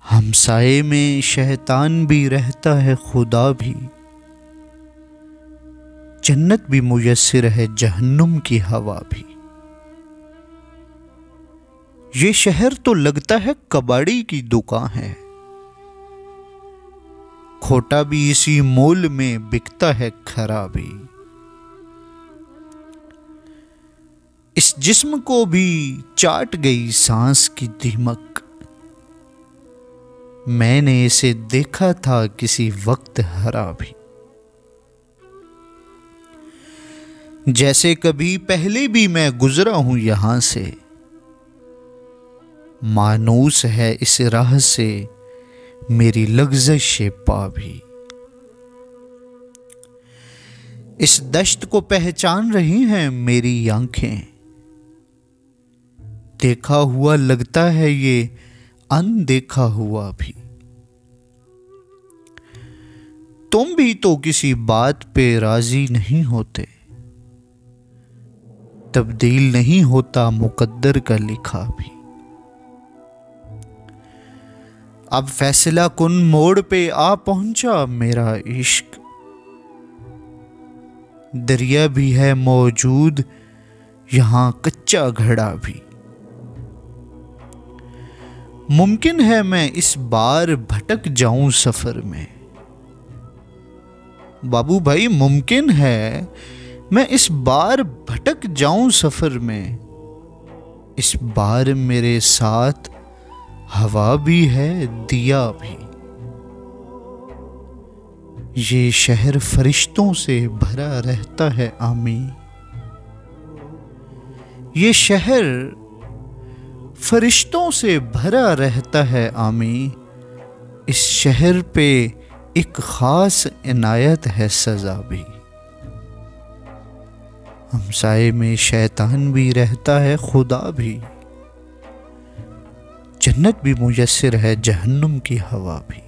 हमसाए में शैतान भी रहता है, खुदा भी। जन्नत भी मुयस्सिर है, जहन्नुम की हवा भी। ये शहर तो लगता है कबाड़ी की दुकान है, खोटा भी इसी मोल में बिकता है खरा भी। इस जिस्म को भी चाट गई सांस की दीमक, मैंने इसे देखा था किसी वक्त हरा भी। जैसे कभी पहले भी मैं गुजरा हूं यहां से, मानूस है इस राह से मेरी लग़्ज़श पा भी। इस दश्त को पहचान रही हैं मेरी आंखें, देखा हुआ लगता है ये अनदेखा हुआ भी। तुम भी तो किसी बात पे राजी नहीं होते, तब्दील नहीं होता मुकद्दर का लिखा भी। अब फैसला कुन मोड़ पे आ पहुंचा मेरा इश्क, दरिया भी है मौजूद यहां कच्चा घड़ा भी। मुमकिन है मैं इस बार भटक जाऊं सफर में, बाबू भाई मुमकिन है मैं इस बार भटक जाऊं सफर में। इस बार मेरे साथ हवा भी है, दिया भी। ये शहर फरिश्तों से भरा रहता है आमी, ये शहर फरिश्तों से भरा रहता है आमी। इस शहर पे एक खास इनायत है सजा भी। हमसाए में शैतान भी रहता है, खुदा भी। जन्नत भी मुयस्सिर है, जहन्नुम की हवा भी।